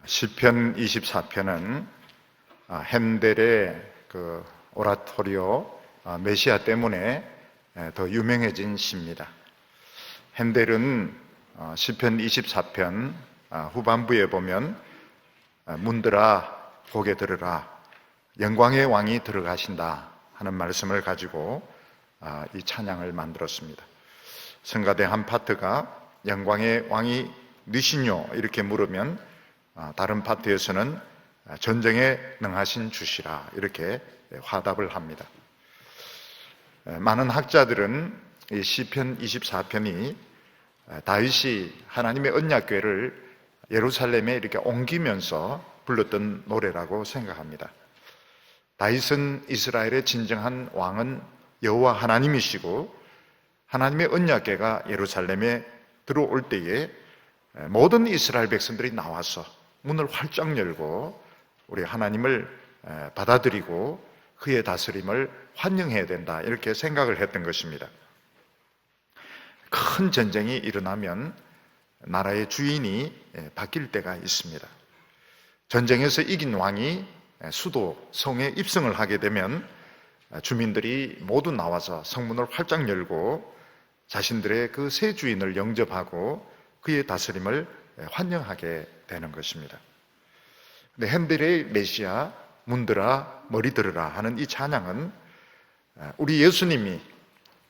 시편 24편은 핸델의 그 오라토리오 메시아 때문에 더 유명해진 시입니다. 핸델은 시편 24편 후반부에 보면 문들아 고개 들으라 영광의 왕이 들어가신다 하는 말씀을 가지고 이 찬양을 만들었습니다. 성가대 한 파트가 영광의 왕이 누시뇨 이렇게 물으면 다른 파트에서는 전쟁에 능하신 주시라 이렇게 화답을 합니다. 많은 학자들은 이 시편 24편이 다윗이 하나님의 언약궤를 예루살렘에 이렇게 옮기면서 불렀던 노래라고 생각합니다. 다윗은 이스라엘의 진정한 왕은 여호와 하나님이시고 하나님의 언약궤가 예루살렘에 들어올 때에 모든 이스라엘 백성들이 나와서 문을 활짝 열고 우리 하나님을 받아들이고 그의 다스림을 환영해야 된다 이렇게 생각을 했던 것입니다. 큰 전쟁이 일어나면 나라의 주인이 바뀔 때가 있습니다. 전쟁에서 이긴 왕이 수도, 성에 입성을 하게 되면 주민들이 모두 나와서 성문을 활짝 열고 자신들의 그 새 주인을 영접하고 그의 다스림을 환영하게 되는 것입니다. 근데 핸델의 메시아 문들아 머리 들으라 하는 이 찬양은 우리 예수님이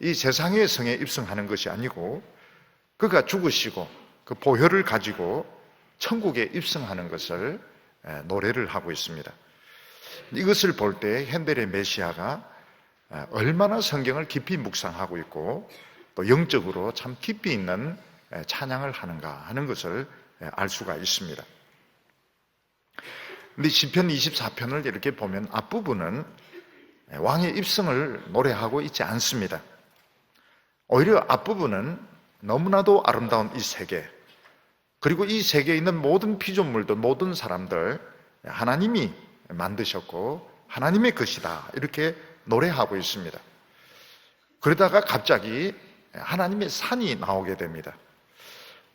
이 세상의 성에 입성하는 것이 아니고 그가 죽으시고 그 보혈을 가지고 천국에 입성하는 것을 노래를 하고 있습니다. 이것을 볼 때 핸델의 메시아가 얼마나 성경을 깊이 묵상하고 있고 또 영적으로 참 깊이 있는 찬양을 하는가 하는 것을 알 수가 있습니다. 근데 시편 24편을 이렇게 보면 앞부분은 왕의 입성을 노래하고 있지 않습니다. 오히려 앞부분은 너무나도 아름다운 이 세계, 그리고 이 세계에 있는 모든 피조물들, 모든 사람들 하나님이 만드셨고 하나님의 것이다 이렇게 노래하고 있습니다. 그러다가 갑자기 하나님의 산이 나오게 됩니다.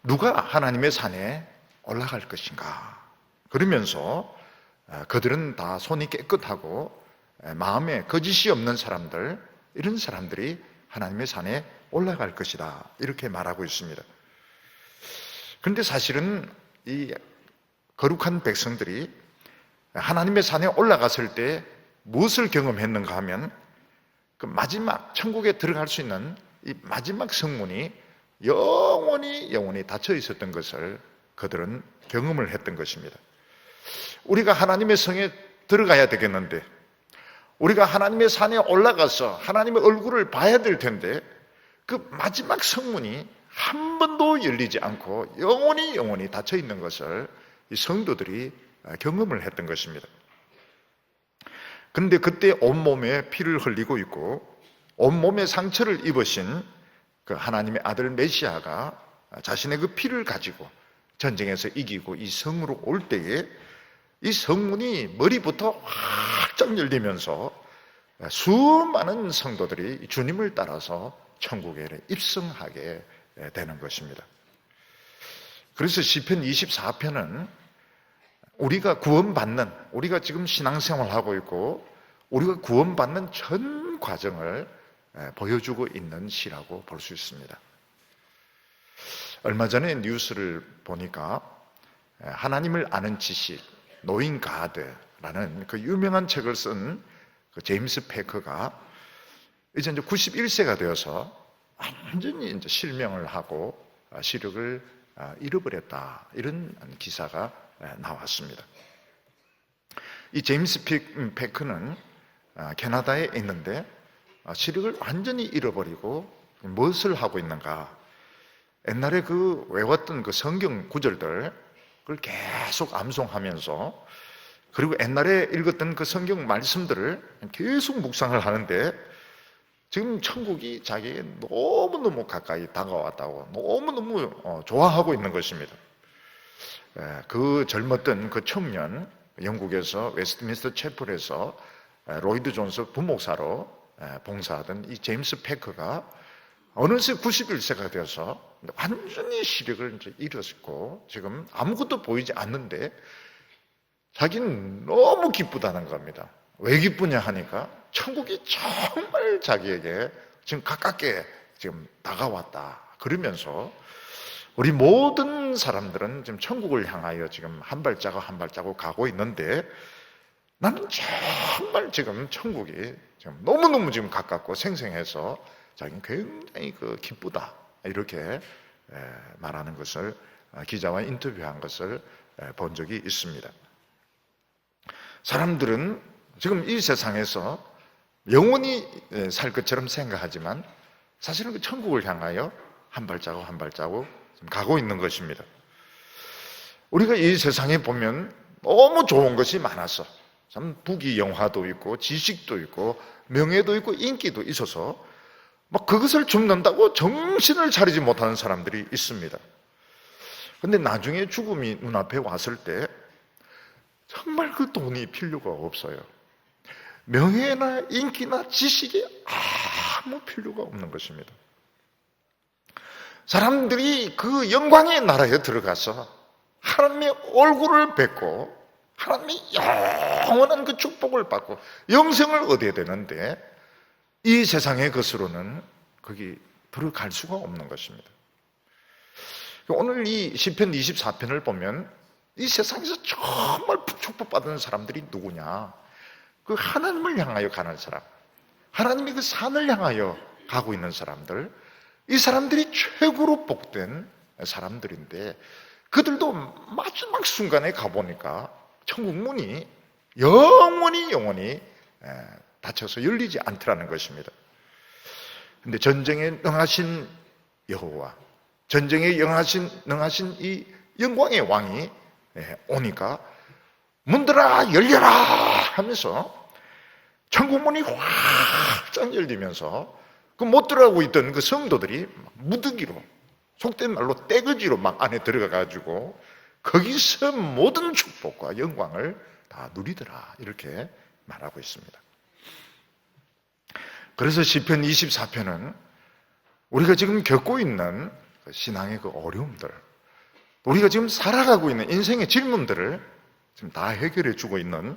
누가 하나님의 산에 올라갈 것인가? 그러면서 그들은 다 손이 깨끗하고 마음에 거짓이 없는 사람들, 이런 사람들이 하나님의 산에 올라갈 것이다 이렇게 말하고 있습니다. 그런데 사실은 이 거룩한 백성들이 하나님의 산에 올라갔을 때 무엇을 경험했는가 하면 그 마지막 천국에 들어갈 수 있는 이 마지막 성문이 영원히 닫혀 있었던 것을 그들은 경험을 했던 것입니다. 우리가 하나님의 성에 들어가야 되겠는데, 우리가 하나님의 산에 올라가서 하나님의 얼굴을 봐야 될 텐데 그 마지막 성문이 한 번도 열리지 않고 영원히 닫혀 있는 것을 이 성도들이 경험을 했던 것입니다. 그런데 그때 온몸에 피를 흘리고 있고 온몸에 상처를 입으신 그 하나님의 아들 메시아가 자신의 그 피를 가지고 전쟁에서 이기고 이 성으로 올 때에 이 성문이 머리부터 활짝 열리면서 수많은 성도들이 주님을 따라서 천국에 입성하게 되는 것입니다. 그래서 시편 24편은 우리가 구원받는, 우리가 지금 신앙생활하고 있고 우리가 구원받는 전 과정을 보여주고 있는 시라고 볼 수 있습니다. 얼마 전에 뉴스를 보니까 하나님을 아는 지식, 노잉 가드라는 그 유명한 책을 쓴 그 제임스 패커가 이제 91세가 되어서 완전히 이제 실명을 하고 시력을 잃어버렸다 이런 기사가 나왔습니다. 이 제임스 패커는 캐나다에 있는데 시력을 완전히 잃어버리고 무엇을 하고 있는가? 옛날에 그 외웠던 그 성경 구절들 그걸 계속 암송하면서 그리고 옛날에 읽었던 그 성경 말씀들을 계속 묵상을 하는데 지금 천국이 자기에게 너무너무 가까이 다가왔다고 너무너무 좋아하고 있는 것입니다. 그 젊었던 그 청년, 영국에서 웨스트민스터 채플에서 로이드 존스 부목사로 봉사하던 이 제임스 패커가 어느새 91세가 되어서 완전히 시력을 이제 잃었고 지금 아무것도 보이지 않는데 자기는 너무 기쁘다는 겁니다. 왜 기쁘냐 하니까 천국이 정말 자기에게 지금 가깝게 지금 다가왔다. 그러면서 우리 모든 사람들은 지금 천국을 향하여 지금 한 발자국 한 발자국 가고 있는데 나는 정말 지금 천국이 지금 너무너무 지금 가깝고 생생해서 자기는 굉장히 기쁘다. 이렇게 말하는 것을 기자와 인터뷰한 것을 본 적이 있습니다. 사람들은 지금 이 세상에서 영원히 살 것처럼 생각하지만 사실은 그 천국을 향하여 한 발자국 한 발자국 가고 있는 것입니다. 우리가 이 세상에 보면 너무 좋은 것이 많아서 참 부귀영화도 있고 지식도 있고 명예도 있고 인기도 있어서 막 그것을 줍는다고 정신을 차리지 못하는 사람들이 있습니다. 그런데 나중에 죽음이 눈앞에 왔을 때 정말 그 돈이 필요가 없어요. 명예나 인기나 지식이 아무 필요가 없는 것입니다. 사람들이 그 영광의 나라에 들어가서 하나님의 얼굴을 뵙고 하나님의 영원한 그 축복을 받고 영생을 얻어야 되는데 이 세상의 것으로는 거기 들어갈 수가 없는 것입니다. 오늘 이 시편 24편을 보면 이 세상에서 정말 축복받은 사람들이 누구냐? 그 하나님을 향하여 가는 사람, 하나님이 그 산을 향하여 가고 있는 사람들, 이 사람들이 최고로 복된 사람들인데 그들도 마지막 순간에 가보니까 천국 문이 영원히 닫혀서 열리지 않더라는 것입니다. 그런데 전쟁에 능하신 여호와, 전쟁에 능하신 이 영광의 왕이 오니까 문들아 열려라 하면서 천국 문이 확 열리면서 그 못 들어가고 있던 그 성도들이 무더기로, 속된 말로 떼거지로 막 안에 들어가가지고 거기서 모든 축복과 영광을 다 누리더라 이렇게 말하고 있습니다. 그래서 시편 24편은 우리가 지금 겪고 있는 신앙의 그 어려움들, 우리가 지금 살아가고 있는 인생의 질문들을 지금 다 해결해 주고 있는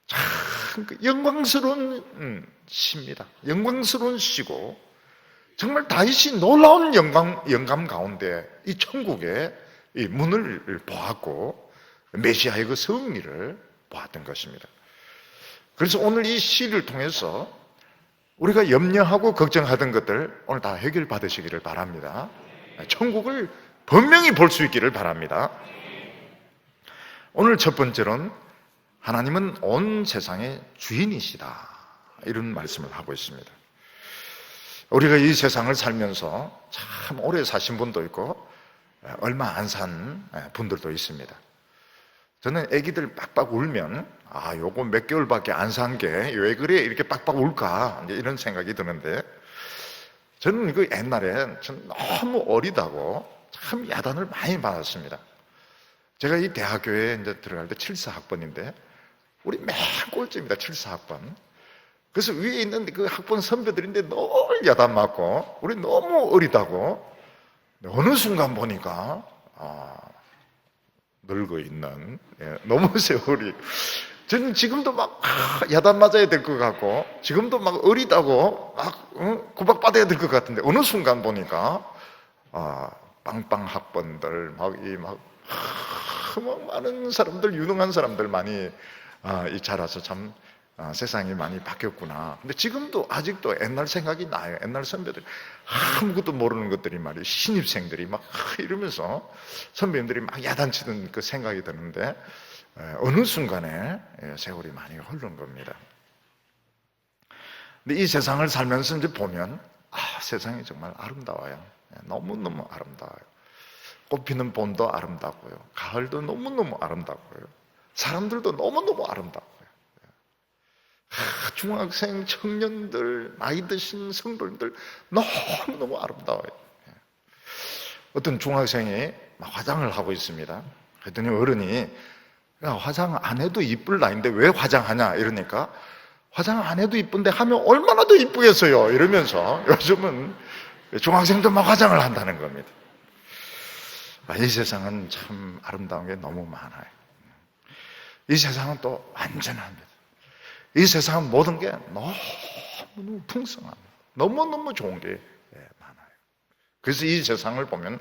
참 영광스러운 시입니다. 영광스러운 시고 정말 다윗이 놀라운 영감 가운데 이 천국의 이 문을 보았고 메시아의 그 승리를 보았던 것입니다. 그래서 오늘 이 시를 통해서 우리가 염려하고 걱정하던 것들 오늘 다 해결받으시기를 바랍니다. 천국을 분명히 볼 수 있기를 바랍니다. 오늘 첫 번째로는 하나님은 온 세상의 주인이시다 이런 말씀을 하고 있습니다. 우리가 이 세상을 살면서 참 오래 사신 분도 있고 얼마 안 산 분들도 있습니다. 저는 아기들 빡빡 울면 요거 몇 개월밖에 안 산 게 왜 그래 이렇게 빡빡 울까 이런 생각이 드는데 저는 그 옛날에 전 너무 어리다고 참 야단을 많이 받았습니다. 제가 이 대학교에 이제 들어갈 때 74학번인데 우리 맨 꼴찌입니다. 74학번. 그래서 위에 있는 그 학번 선배들인데 늘 야단 맞고 우리 너무 어리다고 어느 순간 보니까 늙어 있는 너무 세월이 저는 지금도 막 야단 맞아야 될 것 같고 지금도 막 어리다고 막 구박받아야 될 것 같은데 어느 순간 보니까 빵빵 학번들 막 많은 사람들 유능한 사람들 많이 자라서 참 세상이 많이 바뀌었구나. 근데 지금도 아직도 옛날 생각이 나요. 옛날 선배들 아무것도 모르는 것들이 말이에요. 신입생들이 막 이러면서 선배님들이 막 야단치는 그 생각이 드는데 어느 순간에 세월이 많이 흐른 겁니다. 근데 이 세상을 살면서 이제 보면 세상이 정말 아름다워요. 너무너무 아름다워요. 꽃피는 봄도 아름답고요. 가을도 너무너무 아름답고요. 사람들도 너무너무 아름답고요. 중학생, 청년들, 나이 드신 성도님들 너무너무 아름다워요. 어떤 중학생이 화장을 하고 있습니다. 그랬더니 어른이 화장 안 해도 이쁠 나이인데 왜 화장하냐 이러니까 화장 안 해도 이쁜데 하면 얼마나 더 이쁘겠어요 이러면서 요즘은 중학생도 막 화장을 한다는 겁니다. 이 세상은 참 아름다운 게 너무 많아요. 이 세상은 또 완전합니다. 이 세상은 모든 게 너무 풍성합니다. 너무너무 좋은 게 많아요. 그래서 이 세상을 보면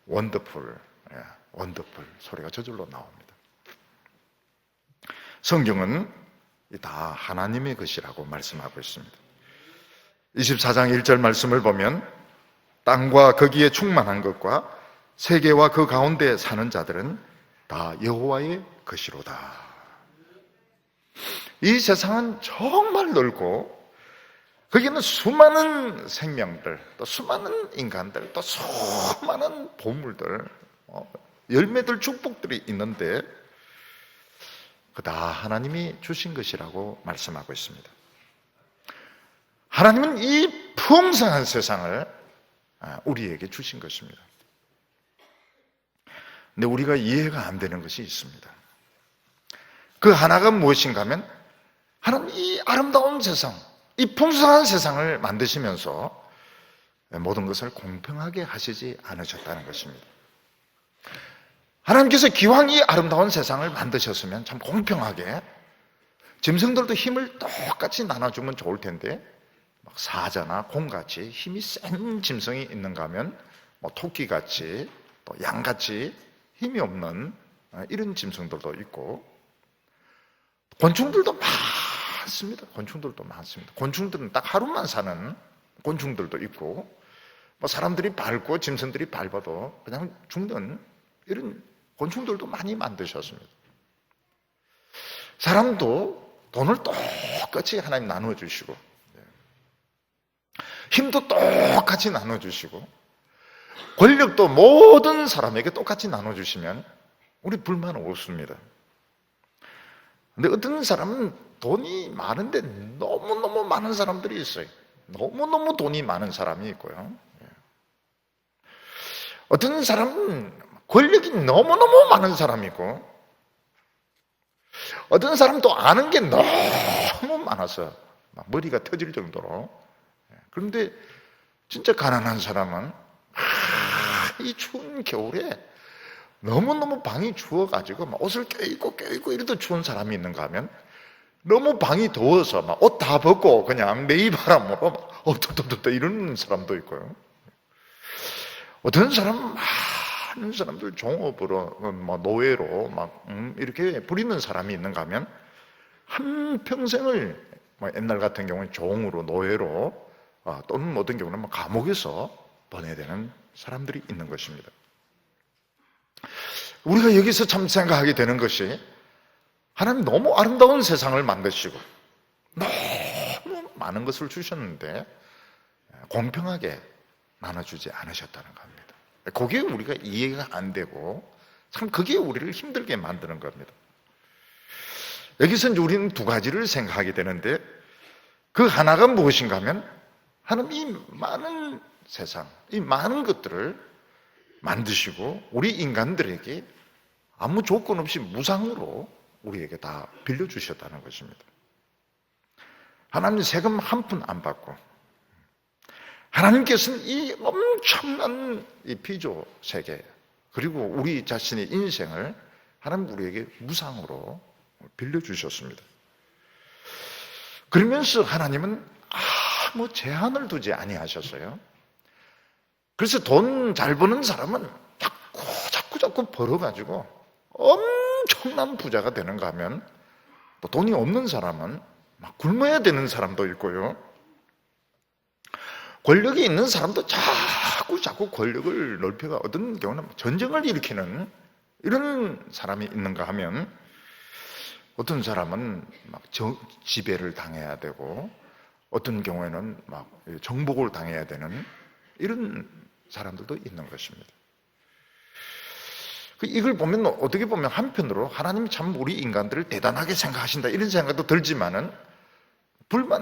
원더풀, 원더풀 소리가 저절로 나옵니다. 성경은 다 하나님의 것이라고 말씀하고 있습니다. 24장 1절 말씀을 보면 땅과 거기에 충만한 것과 세계와 그 가운데 사는 자들은 다 여호와의 것이로다. 이 세상은 정말 넓고 거기는 수많은 생명들, 또 수많은 인간들, 또 수많은 보물들, 열매들, 축복들이 있는데 다 하나님이 주신 것이라고 말씀하고 있습니다. 하나님은 이 풍성한 세상을 우리에게 주신 것입니다. 근데 우리가 이해가 안 되는 것이 있습니다. 그 하나가 무엇인가 하면 하나님 이 아름다운 세상, 이 풍성한 세상을 만드시면서 모든 것을 공평하게 하시지 않으셨다는 것입니다. 하나님께서 기왕 이 아름다운 세상을 만드셨으면 참 공평하게 짐승들도 힘을 똑같이 나눠주면 좋을 텐데 막 사자나 곰같이 힘이 센 짐승이 있는가 하면 토끼같이 또 양같이 힘이 없는 이런 짐승들도 있고 곤충들도 많습니다. 곤충들은 딱 하루만 사는 곤충들도 있고 사람들이 밟고 짐승들이 밟아도 그냥 죽는 이런 곤충들도 많이 만드셨습니다. 사람도 돈을 똑같이 하나님 나눠주시고 힘도 똑같이 나눠주시고 권력도 모든 사람에게 똑같이 나눠주시면 우리 불만 없습니다. 근데 어떤 사람은 돈이 많은데 너무너무 많은 사람들이 있어요. 너무너무 돈이 많은 사람이 있고요. 어떤 사람은 권력이 너무너무 많은 사람이 있고 어떤 사람도 아는 게 너무 많아서 머리가 터질 정도로. 그런데 진짜 가난한 사람은 이 추운 겨울에 너무너무 방이 추워가지고 옷을 껴입고 이래도 추운 사람이 있는가 하면 너무 방이 더워서 옷 다 벗고 그냥 매이바람으로 어떠 이러는 사람도 있고요. 어떤 사람은 많은 사람들 종업으로 노예로 이렇게 부리는 사람이 있는가 하면 한 평생을 옛날 같은 경우는 종으로 노예로 또는 어떤 경우는 감옥에서 보내야 되는 사람들이 있는 것입니다. 우리가 여기서 참 생각하게 되는 것이 하나님 너무 아름다운 세상을 만드시고 너무 많은 것을 주셨는데 공평하게 나눠주지 않으셨다는 겁니다. 그게 우리가 이해가 안 되고 참 그게 우리를 힘들게 만드는 겁니다. 여기서 이제 우리는 두 가지를 생각하게 되는데 그 하나가 무엇인가 하면 하나님 이 많은 세상, 이 많은 것들을 만드시고 우리 인간들에게 아무 조건 없이 무상으로 우리에게 다 빌려주셨다는 것입니다. 하나님 세금 한 푼 안 받고 하나님께서는 이 엄청난 이 피조 세계 그리고 우리 자신의 인생을 하나님 우리에게 무상으로 빌려주셨습니다. 그러면서 하나님은 아무 제한을 두지 아니하셨어요. 그래서 돈 잘 버는 사람은 자꾸 벌어가지고 엄청난 부자가 되는가 하면 또 돈이 없는 사람은 막 굶어야 되는 사람도 있고요. 권력이 있는 사람도 자꾸 권력을 넓혀가 어떤 경우는 전쟁을 일으키는 이런 사람이 있는가 하면 어떤 사람은 막 지배를 당해야 되고 어떤 경우에는 막 정복을 당해야 되는 이런 사람들도 있는 것입니다. 이걸 보면 어떻게 보면 한편으로 하나님이 참 우리 인간들을 대단하게 생각하신다 이런 생각도 들지만은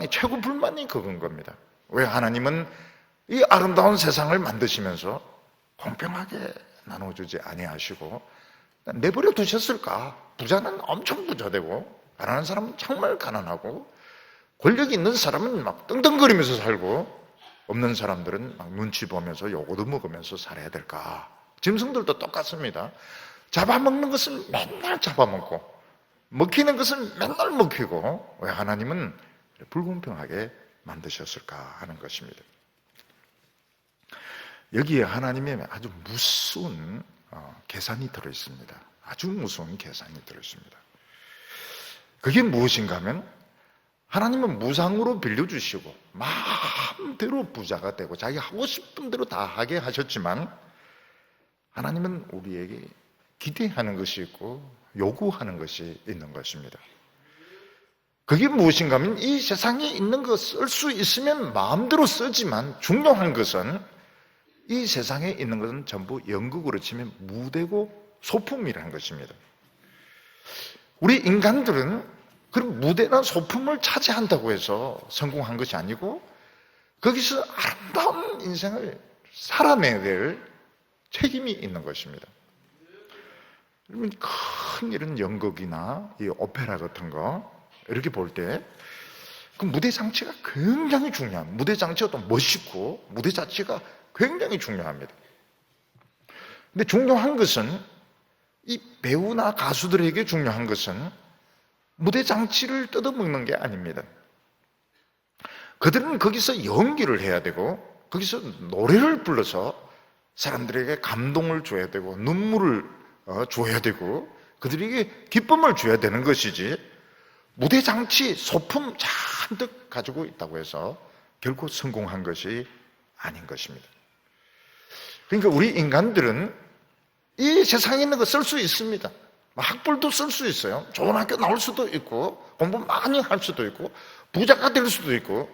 최고 불만이 그건 겁니다. 왜 하나님은 이 아름다운 세상을 만드시면서 공평하게 나눠주지 아니하시고 내버려 두셨을까? 부자는 엄청 부자되고 가난한 사람은 정말 가난하고 권력이 있는 사람은 막 떵떵거리면서 살고 없는 사람들은 막 눈치 보면서 요거도 먹으면서 살아야 될까? 짐승들도 똑같습니다. 잡아먹는 것은 맨날 잡아먹고 먹히는 것은 맨날 먹히고 왜 하나님은 불공평하게 만드셨을까 하는 것입니다. 여기에 하나님의 아주 무서운 계산이 들어있습니다. 아주 무서운 계산이 들어있습니다. 그게 무엇인가 하면 하나님은 무상으로 빌려주시고 마음대로 부자가 되고 자기 하고 싶은 대로 다 하게 하셨지만 하나님은 우리에게 기대하는 것이 있고 요구하는 것이 있는 것입니다. 그게 무엇인가 하면 이 세상에 있는 거 쓸 수 있으면 마음대로 쓰지만 중요한 것은 이 세상에 있는 것은 전부 연극으로 치면 무대고 소품이라는 것입니다. 우리 인간들은 그런 무대나 소품을 차지한다고 해서 성공한 것이 아니고 거기서 아름다운 인생을 살아내야 될 책임이 있는 것입니다. 그러면 큰 이런 연극이나 이 오페라 같은 거 이렇게 볼 때 그 무대 장치가 굉장히 중요합니다. 무대 장치가 또 멋있고 무대 자체가 굉장히 중요합니다. 근데 중요한 것은 이 배우나 가수들에게 중요한 것은 무대 장치를 뜯어먹는 게 아닙니다. 그들은 거기서 연기를 해야 되고 거기서 노래를 불러서 사람들에게 감동을 줘야 되고 눈물을 줘야 되고 그들에게 기쁨을 줘야 되는 것이지 무대 장치, 소품 잔뜩 가지고 있다고 해서 결코 성공한 것이 아닌 것입니다. 그러니까 우리 인간들은 이 세상에 있는 거 쓸 수 있습니다. 학벌도 쓸 수 있어요. 좋은 학교 나올 수도 있고 공부 많이 할 수도 있고 부자가 될 수도 있고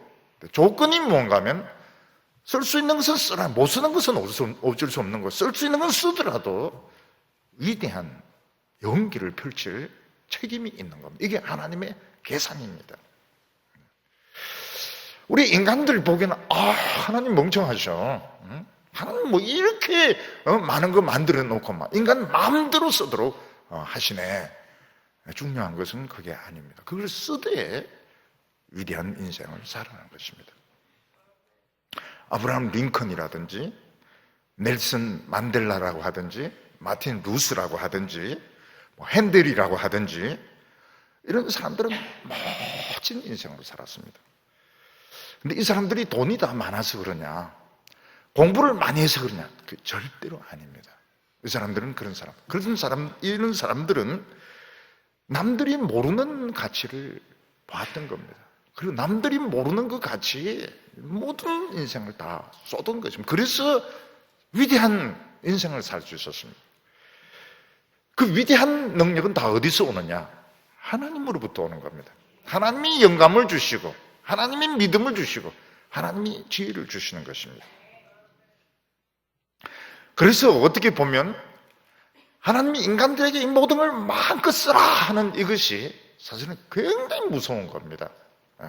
조건이 뭔가 하면 쓸 수 있는 것은 쓰라. 못 쓰는 것은 어쩔 수 없는 거. 쓸 수 있는 건 쓰더라도 위대한 연기를 펼칠 책임이 있는 겁니다. 이게 하나님의 계산입니다. 우리 인간들 보기에는 하나님 멍청하셔. 하나님 뭐 이렇게 많은 거 만들어 놓고 막 인간 마음대로 쓰도록 하시네. 중요한 것은 그게 아닙니다. 그걸 쓰되 위대한 인생을 살아가는 것입니다. 아브라함 링컨이라든지 넬슨 만델라라고 하든지 마틴 루스라고 하든지 핸델이라고 하든지 이런 사람들은 멋진 인생을 살았습니다. 근데 이 사람들이 돈이 다 많아서 그러냐, 공부를 많이 해서 그러냐? 절대로 아닙니다. 이 사람들은 이런 사람들은 남들이 모르는 가치를 봤던 겁니다. 그리고 남들이 모르는 그 가치에 모든 인생을 다 쏟은 것입니다. 그래서 위대한 인생을 살 수 있었습니다. 그 위대한 능력은 다 어디서 오느냐? 하나님으로부터 오는 겁니다. 하나님이 영감을 주시고 하나님이 믿음을 주시고 하나님이 지혜를 주시는 것입니다. 그래서 어떻게 보면 하나님이 인간들에게 이 모든 걸 마음껏 쓰라 하는 이것이 사실은 굉장히 무서운 겁니다.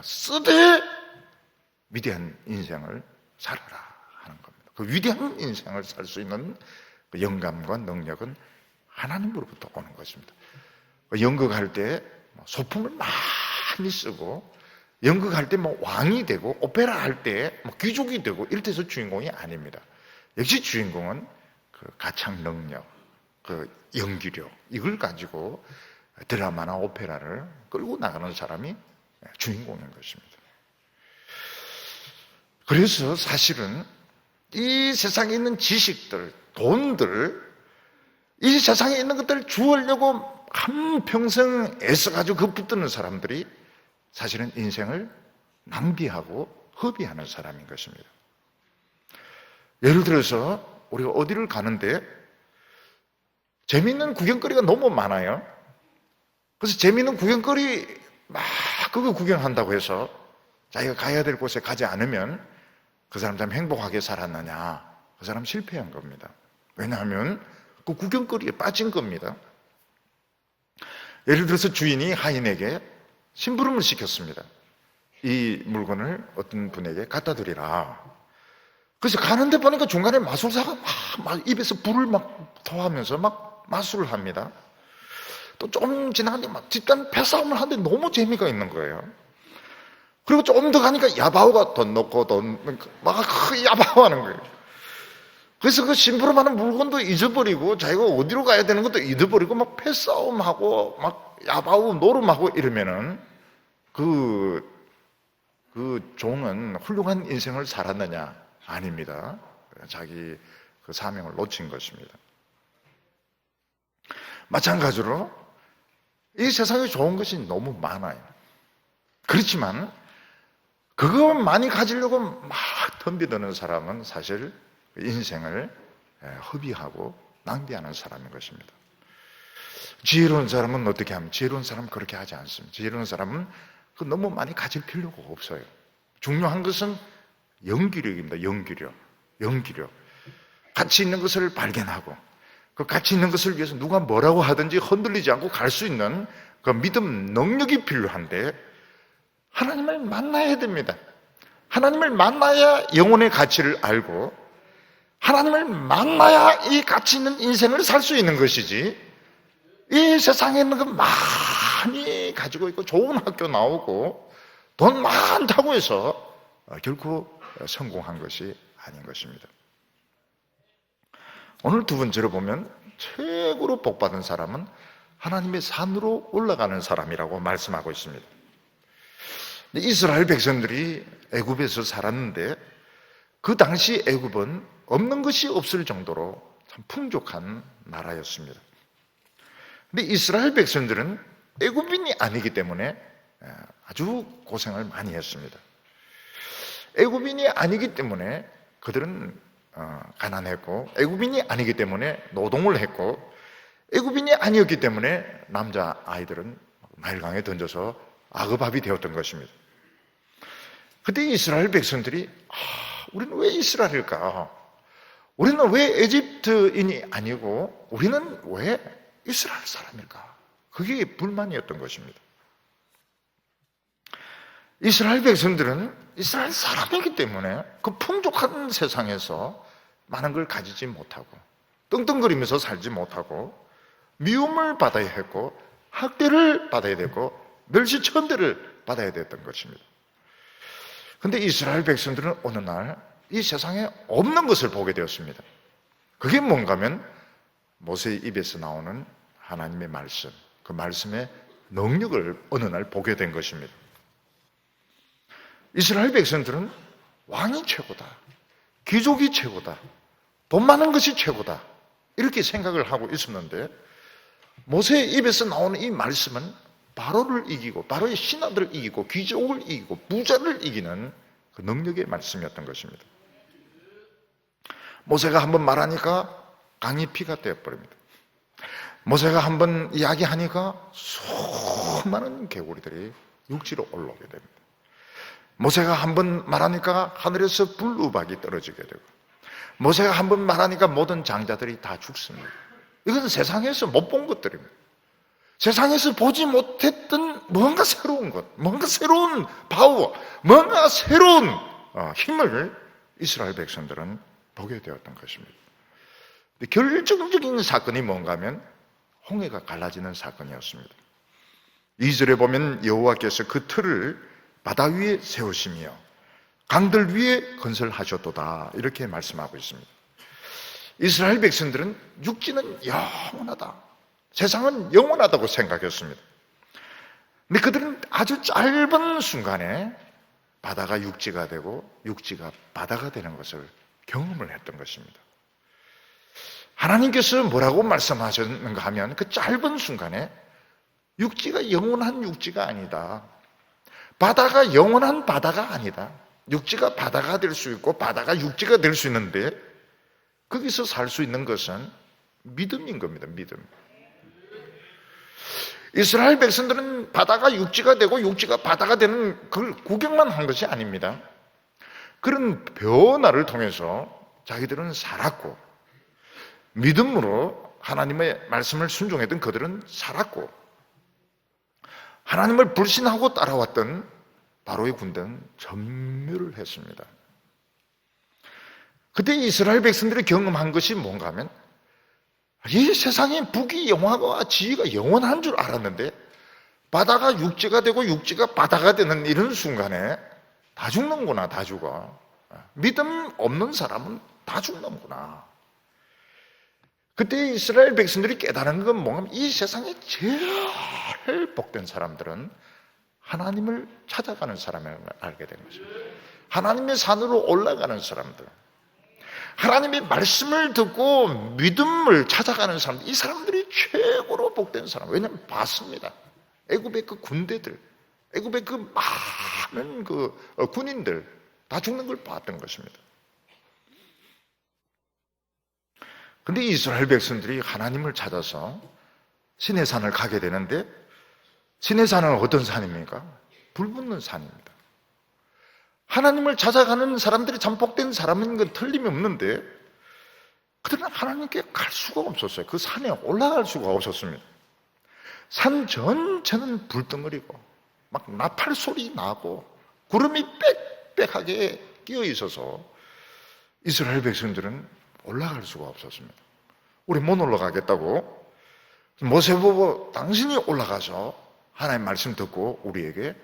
쓰되 위대한 인생을 살아라 하는 겁니다. 그 위대한 인생을 살 수 있는 그 영감과 능력은 하나님으로부터 오는 것입니다. 연극할 때 소품을 많이 쓰고 연극할 때 왕이 되고 오페라 할 때 귀족이 되고 이렇게 해서 주인공이 아닙니다. 역시 주인공은 그 가창 능력, 그 연기력 이걸 가지고 드라마나 오페라를 끌고 나가는 사람이 주인공인 것입니다. 그래서 사실은 이 세상에 있는 지식들, 돈들, 이 세상에 있는 것들을 주우려고 한평생 애써가지고 그 붙드는 사람들이 사실은 인생을 낭비하고 허비하는 사람인 것입니다. 예를 들어서 우리가 어디를 가는데 재미있는 구경거리가 너무 많아요. 그래서 재미있는 구경거리 막 그거 구경한다고 해서 자기가 가야 될 곳에 가지 않으면 그 사람 참 행복하게 살았느냐? 그 사람 실패한 겁니다. 왜냐하면 그 구경거리에 빠진 겁니다. 예를 들어서 주인이 하인에게 심부름을 시켰습니다. 이 물건을 어떤 분에게 갖다 드리라. 그래서 가는데 보니까 중간에 마술사가 막 입에서 불을 막 토하면서 막 마술을 합니다. 또 좀 지나가니까 막 집단 패싸움을 하는데 너무 재미가 있는 거예요. 그리고 조금 더 가니까 야바오가 돈 넣고 막 야바오하는 거예요. 그래서 그 심부름하는 물건도 잊어버리고 자기가 어디로 가야 되는 것도 잊어버리고 막 패싸움하고 막 야바우 노름하고 이러면은 그 종은 훌륭한 인생을 살았느냐? 아닙니다. 자기 그 사명을 놓친 것입니다. 마찬가지로 이 세상에 좋은 것이 너무 많아요. 그렇지만 그거 많이 가지려고 막 덤비드는 사람은 사실 인생을 허비하고 낭비하는 사람인 것입니다. 지혜로운 사람은 어떻게 하면? 지혜로운 사람은 그렇게 하지 않습니다. 지혜로운 사람은 너무 많이 가질 필요가 없어요. 중요한 것은 영기력입니다. 영기력. 가치 있는 것을 발견하고 그 가치 있는 것을 위해서 누가 뭐라고 하든지 흔들리지 않고 갈 수 있는 그 믿음 능력이 필요한데 하나님을 만나야 됩니다. 하나님을 만나야 영혼의 가치를 알고 하나님을 만나야 이 가치 있는 인생을 살 수 있는 것이지 이 세상에 있는 거 많이 가지고 있고 좋은 학교 나오고 돈 많다고 해서 결코 성공한 것이 아닌 것입니다. 오늘 두 번째로 보면 최고로 복받은 사람은 하나님의 산으로 올라가는 사람이라고 말씀하고 있습니다. 이스라엘 백성들이 애굽에서 살았는데 그 당시 애굽은 없는 것이 없을 정도로 참 풍족한 나라였습니다. 근데 이스라엘 백성들은 애굽인이 아니기 때문에 아주 고생을 많이 했습니다. 애굽인이 아니기 때문에 그들은 가난했고 애굽인이 아니기 때문에 노동을 했고 애굽인이 아니었기 때문에 남자 아이들은 나일강에 던져서 아급합이 되었던 것입니다. 그때 이스라엘 백성들이 우리는 왜 이스라엘일까? 우리는 왜 에집트인이 아니고 우리는 왜 이스라엘 사람일까? 그게 불만이었던 것입니다. 이스라엘 백성들은 이스라엘 사람이기 때문에 그 풍족한 세상에서 많은 걸 가지지 못하고 떵떵거리면서 살지 못하고 미움을 받아야 했고 학대를 받아야 되고 멸시천대를 받아야 됐던 것입니다. 그런데 이스라엘 백성들은 어느 날 이 세상에 없는 것을 보게 되었습니다. 그게 뭔가 하면 모세의 입에서 나오는 하나님의 말씀, 그 말씀의 능력을 어느 날 보게 된 것입니다. 이스라엘 백성들은 왕이 최고다, 귀족이 최고다, 돈 많은 것이 최고다 이렇게 생각을 하고 있었는데 모세의 입에서 나오는 이 말씀은 바로를 이기고 바로의 신하들을 이기고 귀족을 이기고 부자를 이기는 그 능력의 말씀이었던 것입니다. 모세가 한번 말하니까 강이 피가 되어버립니다. 모세가 한번 이야기하니까 수많은 개구리들이 육지로 올라오게 됩니다. 모세가 한번 말하니까 하늘에서 불우박이 떨어지게 되고 모세가 한번 말하니까 모든 장자들이 다 죽습니다. 이것은 세상에서 못 본 것들입니다. 세상에서 보지 못했던 뭔가 새로운 것, 뭔가 새로운 파워, 뭔가 새로운 힘을 이스라엘 백성들은 보게 되었던 것입니다. 결정적인 사건이 뭔가 하면 홍해가 갈라지는 사건이었습니다. 2절에 보면 여호와께서 그 틀을 바다 위에 세우시며 강들 위에 건설하셨도다 이렇게 말씀하고 있습니다. 이스라엘 백성들은 육지는 영원하다, 세상은 영원하다고 생각했습니다. 근데 그들은 아주 짧은 순간에 바다가 육지가 되고 육지가 바다가 되는 것을 경험을 했던 것입니다. 하나님께서 뭐라고 말씀하셨는가 하면 그 짧은 순간에 육지가 영원한 육지가 아니다, 바다가 영원한 바다가 아니다, 육지가 바다가 될 수 있고 바다가 육지가 될 수 있는데 거기서 살 수 있는 것은 믿음인 겁니다. 믿음. 이스라엘 백성들은 바다가 육지가 되고 육지가 바다가 되는 그걸 구경만 한 것이 아닙니다. 그런 변화를 통해서 자기들은 살았고 믿음으로 하나님의 말씀을 순종했던 그들은 살았고 하나님을 불신하고 따라왔던 바로의 군대는 전멸을 했습니다. 그때 이스라엘 백성들이 경험한 것이 뭔가 하면 이 세상에 북이 영원하고 지혜가 영원한 줄 알았는데 바다가 육지가 되고 육지가 바다가 되는 이런 순간에 다 죽는구나, 다 죽어. 믿음 없는 사람은 다 죽는구나. 그때 이스라엘 백성들이 깨달은 건 뭔가 이 세상에 제일 복된 사람들은 하나님을 찾아가는 사람을 알게 된 것입니다. 하나님의 산으로 올라가는 사람들, 하나님의 말씀을 듣고 믿음을 찾아가는 사람들, 이 사람들이 최고로 복된 사람. 왜냐하면 봤습니다. 애굽의 그 군대들, 애굽의 그 많은 군인들 다 죽는 걸 봤던 것입니다. 근데 이스라엘 백성들이 하나님을 찾아서 시내 산을 가게 되는데, 시내 산은 어떤 산입니까? 불 붙는 산입니다. 하나님을 찾아가는 사람들이 참 복된 사람인 건 틀림이 없는데, 그들은 하나님께 갈 수가 없었어요. 그 산에 올라갈 수가 없었습니다. 산 전체는 불덩어리고 막 나팔 소리 나고 구름이 빽빽하게 끼어 있어서 이스라엘 백성들은 올라갈 수가 없었습니다. 우리 못 올라가겠다고 모세 보고 당신이 올라가서 하나님 말씀 듣고 우리에게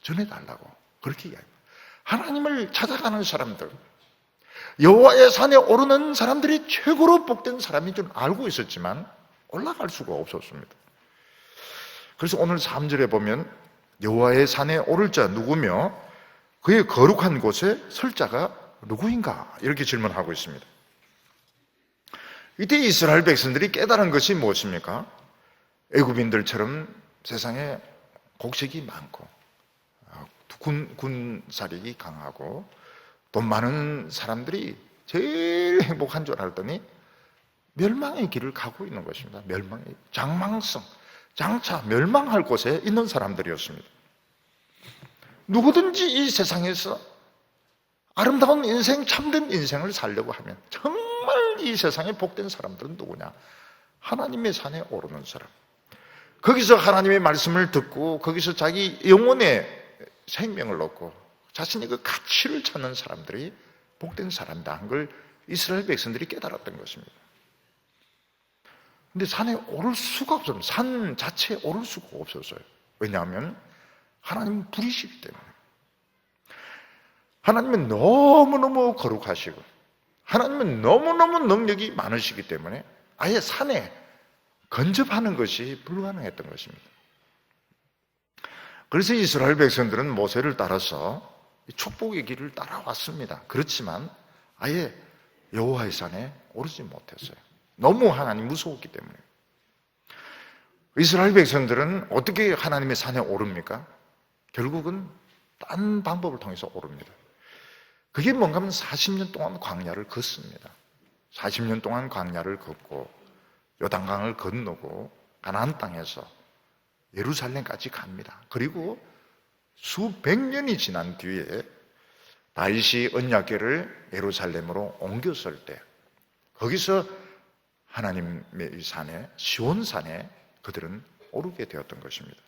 전해달라고 그렇게 이야기합니다. 하나님을 찾아가는 사람들, 여호와의 산에 오르는 사람들이 최고로 복된 사람인 줄 알고 있었지만 올라갈 수가 없었습니다. 그래서 오늘 3절에 보면 여호와의 산에 오를 자 누구며 그의 거룩한 곳에 설 자가 누구인가 이렇게 질문하고 있습니다. 이때 이스라엘 백성들이 깨달은 것이 무엇입니까? 애굽인들처럼 세상에 곡식이 많고 군사력이 강하고 돈 많은 사람들이 제일 행복한 줄 알았더니 멸망의 길을 가고 있는 것입니다. 멸망의 장망성, 장차 멸망할 곳에 있는 사람들이었습니다. 누구든지 이 세상에서 아름다운 인생, 참된 인생을 살려고 하면 정말 이 세상에 복된 사람들은 누구냐? 하나님의 산에 오르는 사람. 거기서 하나님의 말씀을 듣고 거기서 자기 영혼의 생명을 얻고 자신의 그 가치를 찾는 사람들이 복된 사람이다 한 걸 이스라엘 백성들이 깨달았던 것입니다. 근데 산에 오를 수가 없었어요. 산 자체에 오를 수가 없었어요. 왜냐하면 하나님은 불이시기 때문에. 하나님은 너무너무 거룩하시고 하나님은 너무너무 능력이 많으시기 때문에 아예 산에 건접하는 것이 불가능했던 것입니다. 그래서 이스라엘 백성들은 모세를 따라서 축복의 길을 따라왔습니다. 그렇지만 아예 여호와의 산에 오르지 못했어요. 너무 하나님 무서웠기 때문에. 이스라엘 백성들은 어떻게 하나님의 산에 오릅니까? 결국은 딴 방법을 통해서 오릅니다. 그게 뭔가 하면 40년 동안 광야를 걷습니다. 40년 동안 광야를 걷고 요단강을 건너고 가나안 땅에서 예루살렘까지 갑니다. 그리고 수백 년이 지난 뒤에 다윗이 언약궤를 예루살렘으로 옮겼을 때 거기서 하나님의 이 산에 시온산에 그들은 오르게 되었던 것입니다.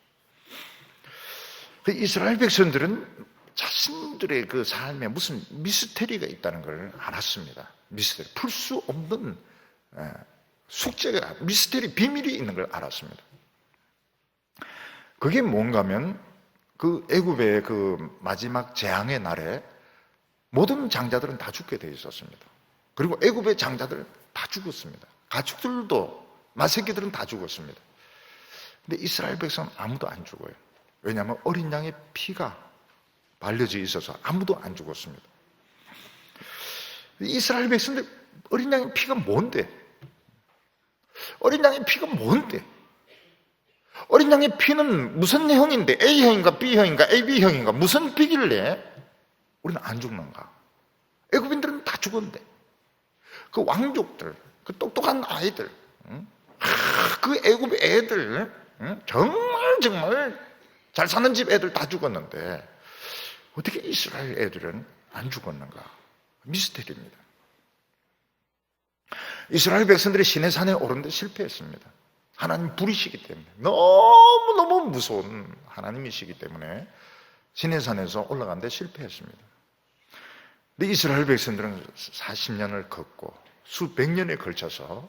이스라엘 백성들은 자신들의 그 삶에 무슨 미스테리가 있다는 걸 알았습니다. 미스테리, 풀 수 없는 숙제가, 미스테리, 비밀이 있는 걸 알았습니다. 그게 뭔가 하면 그 애굽의 그 마지막 재앙의 날에 모든 장자들은 다 죽게 되어 있었습니다. 그리고 애굽의 장자들은 다 죽었습니다. 가축들도, 마새끼들은 다 죽었습니다. 근데 이스라엘 백성은 아무도 안 죽어요. 왜냐하면 어린 양의 피가 발려져 있어서 아무도 안 죽었습니다. 이스라엘 백성들 어린 양의 피가 뭔데? 어린 양의 피가 뭔데? 어린 양의 피는 무슨 형인데? A형인가 B형인가 AB형인가 무슨 피길래 우리는 안 죽는가? 애굽인들은 다 죽었는데 그 왕족들, 그 똑똑한 아이들, 그 애굽 애들 정말 잘 사는 집 애들 다 죽었는데 어떻게 이스라엘 애들은 안 죽었는가? 미스테리입니다. 이스라엘 백성들이 시내산에 오르는데 실패했습니다. 하나님 불이시기 때문에, 너무너무 무서운 하나님이시기 때문에 시내산에서 올라가는데 실패했습니다. 근데 이스라엘 백성들은 40년을 걷고 수백 년에 걸쳐서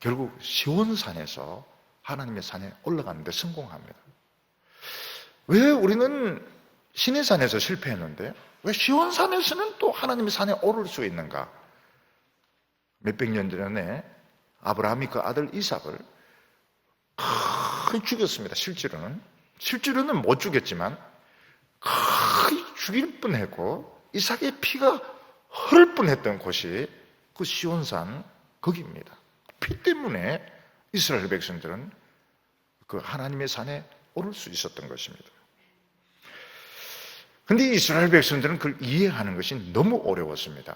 결국 시온산에서 하나님의 산에 올라가는데 성공합니다. 왜 우리는 시내산에서 실패했는데 왜 시온산에서는 또 하나님의 산에 오를 수 있는가? 몇백 년 전에 아브라함이 그 아들 이삭을 거의 죽였습니다. 실제로는 못 죽였지만 거의 죽일 뻔했고 이삭의 피가 흐를 뻔했던 곳이 그 시온산 거기입니다. 피 때문에 이스라엘 백성들은 그 하나님의 산에 오를 수 있었던 것입니다. 그런데 이스라엘 백성들은 그걸 이해하는 것이 너무 어려웠습니다.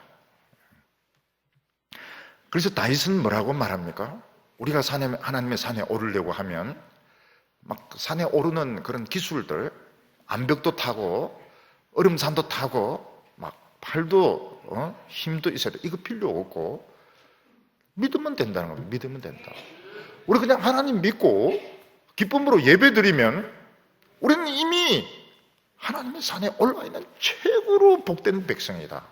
그래서 다윗은 뭐라고 말합니까? 우리가 하나님의 산에 오르려고 하면 막 산에 오르는 그런 기술들, 암벽도 타고 얼음산도 타고 막 팔도 힘도 있어야 돼. 이거 필요 없고 믿으면 된다는 겁니다. 믿으면 된다. 우리 그냥 하나님 믿고 기쁨으로 예배드리면 우리는 이미 하나님의 산에 올라와 있는 최고로 복된 백성이다.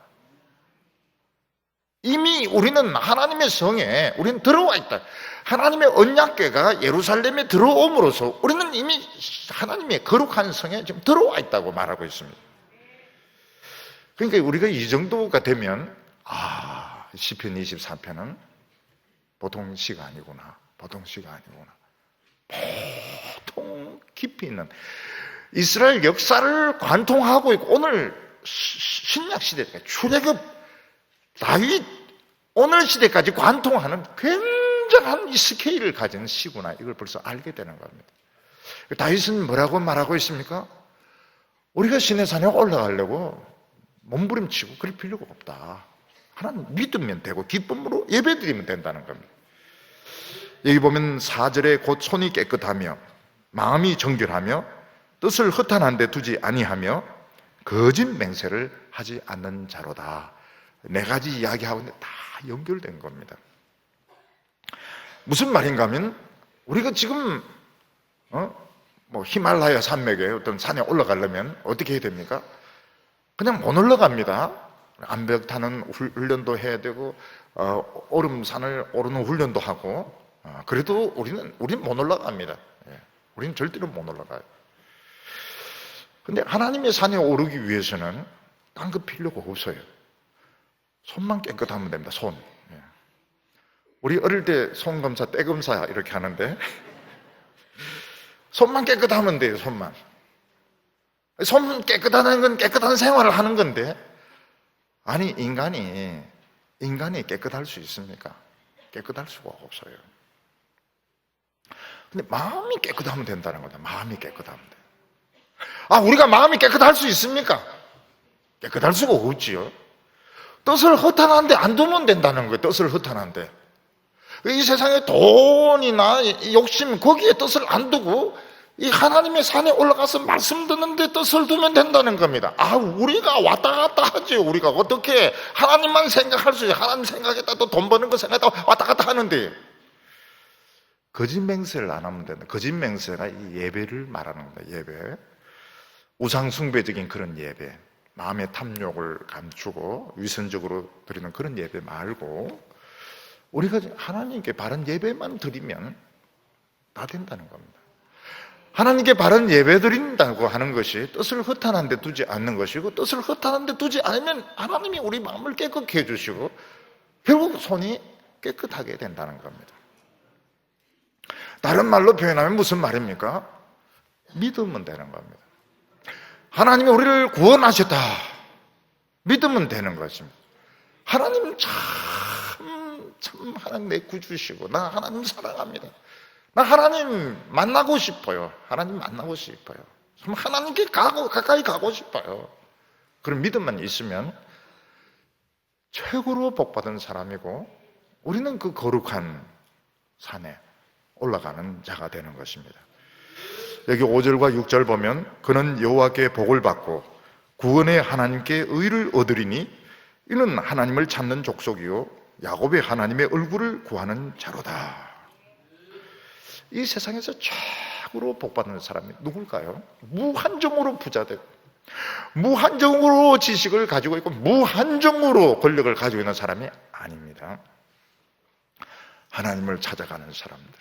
이미 우리는 하나님의 성에 우리는 들어와 있다. 하나님의 언약궤가 예루살렘에 들어옴으로써 우리는 이미 하나님의 거룩한 성에 지금 들어와 있다고 말하고 있습니다. 그러니까 우리가 이 정도가 되면 시편 24편은 보통 시가 아니구나. 보통 깊이 있는 이스라엘 역사를 관통하고 있고 오늘 신약 시대가 출애굽 다윗 오늘 시대까지 관통하는 굉장한 이 스케일을 가진 시구나. 이걸 벌써 알게 되는 겁니다. 다윗은 뭐라고 말하고 있습니까? 우리가 시내산에 올라가려고 몸부림치고 그럴 필요가 없다. 하나님 믿으면 되고 기쁨으로 예배드리면 된다는 겁니다. 여기 보면 4절에 곧 손이 깨끗하며 마음이 정결하며 뜻을 허탄한 데 두지 아니하며 거짓 맹세를 하지 않는 자로다. 네 가지 이야기하고 있는데 다 연결된 겁니다. 무슨 말인가 하면 우리가 지금 히말라야 산맥에 어떤 산에 올라가려면 어떻게 해야 됩니까? 그냥 못 올라갑니다. 암벽 타는 훈련도 해야 되고 얼음산을 오르는 훈련도 하고 그래도 우리는 못 올라갑니다. 우리는 절대로 못 올라가요. 근데 하나님의 산에 오르기 위해서는 딴 거 필요가 없어요. 손만 깨끗하면 됩니다. 손. 우리 어릴 때 손검사, 때검사 이렇게 하는데 손만 깨끗하면 돼요. 손만. 손 깨끗하다는 건 깨끗한 생활을 하는 건데 아니 인간이 깨끗할 수 있습니까? 깨끗할 수가 없어요. 근데 마음이 깨끗하면 된다는 거다. 마음이 깨끗하면 돼. 우리가 마음이 깨끗할 수 있습니까? 깨끗할 수가 없지요. 뜻을 허탄한데 안 두면 된다는 거예요. 뜻을 허탄한데. 이 세상에 돈이나 욕심 거기에 뜻을 안 두고 이 하나님의 산에 올라가서 말씀 듣는데 뜻을 두면 된다는 겁니다. 우리가 왔다 갔다 하죠. 우리가 어떻게 하나님만 생각할 수 있어요. 하나님 생각했다 또 돈 버는 거 생각했다 왔다 갔다 하는데 거짓 맹세를 안 하면 된다. 거짓 맹세가 이 예배를 말하는 겁니다. 예배. 우상 숭배적인 그런 예배. 마음의 탐욕을 감추고 위선적으로 드리는 그런 예배 말고 우리가 하나님께 바른 예배만 드리면 다 된다는 겁니다. 하나님께 바른 예배 드린다고 하는 것이 뜻을 허탄한 데 두지 않는 것이고 뜻을 허탄한 데 두지 않으면 하나님이 우리 마음을 깨끗게 해주시고 결국 손이 깨끗하게 된다는 겁니다. 다른 말로 표현하면 무슨 말입니까? 믿으면 되는 겁니다. 하나님이 우리를 구원하셨다. 믿으면 되는 것입니다. 하나님 참 하나님 내 구주시고 나 하나님 사랑합니다. 나 하나님 만나고 싶어요. 하나님 만나고 싶어요. 하나님께 가까이 가고 싶어요. 그런 믿음만 있으면 최고로 복받은 사람이고 우리는 그 거룩한 산에 올라가는 자가 되는 것입니다. 여기 5절과 6절 보면 그는 여호와께 복을 받고 구원의 하나님께 의를 얻으리니 이는 하나님을 찾는 족속이요 야곱의 하나님의 얼굴을 구하는 자로다. 이 세상에서 최고로 복받는 사람이 누굴까요? 무한정으로 부자되고 무한정으로 지식을 가지고 있고 무한정으로 권력을 가지고 있는 사람이 아닙니다. 하나님을 찾아가는 사람들,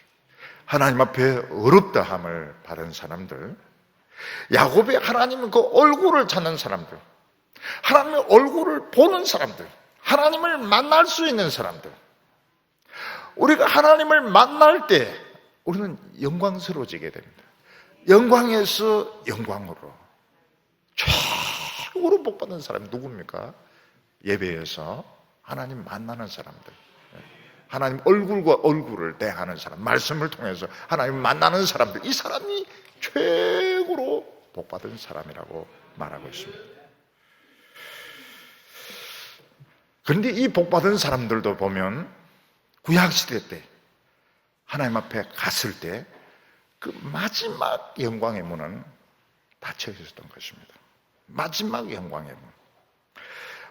하나님 앞에 어렵다함을 받은 사람들, 야곱의 하나님은 그 얼굴을 찾는 사람들, 하나님의 얼굴을 보는 사람들, 하나님을 만날 수 있는 사람들, 우리가 하나님을 만날 때 우리는 영광스러워지게 됩니다. 영광에서 영광으로. 최고로 복받은 사람이 누굽니까? 예배에서 하나님 만나는 사람들, 하나님 얼굴과 얼굴을 대하는 사람, 말씀을 통해서 하나님 만나는 사람들, 이 사람이 최고로 복받은 사람이라고 말하고 있습니다. 그런데 이 복받은 사람들도 보면 구약시대 때 하나님 앞에 갔을 때 그 마지막 영광의 문은 닫혀 있었던 것입니다. 마지막 영광의 문.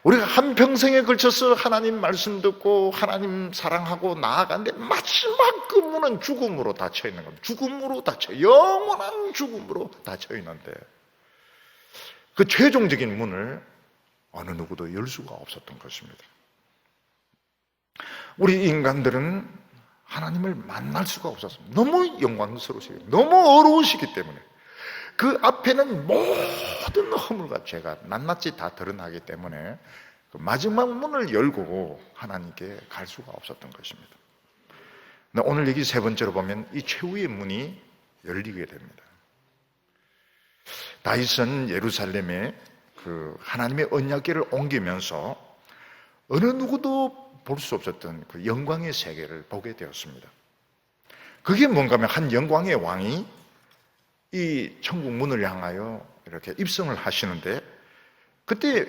우리가 한평생에 걸쳐서 하나님 말씀 듣고 하나님 사랑하고 나아가는데 마지막 그 문은 죽음으로 닫혀 있는 겁니다. 죽음으로 닫혀, 영원한 죽음으로 닫혀 있는데 그 최종적인 문을 어느 누구도 열 수가 없었던 것입니다. 우리 인간들은 하나님을 만날 수가 없었습니다. 너무 영광스러우시기, 너무 어려우시기 때문에 그 앞에는 모든 허물과 죄가 낱낱이 다 드러나기 때문에 그 마지막 문을 열고 하나님께 갈 수가 없었던 것입니다. 오늘 여기 세 번째로 보면 이 최후의 문이 열리게 됩니다. 다윗은 예루살렘에 그 하나님의 언약궤를 옮기면서 어느 누구도 볼 수 없었던 그 영광의 세계를 보게 되었습니다. 그게 뭔가 하면 한 영광의 왕이 이 천국 문을 향하여 이렇게 입성을 하시는데 그때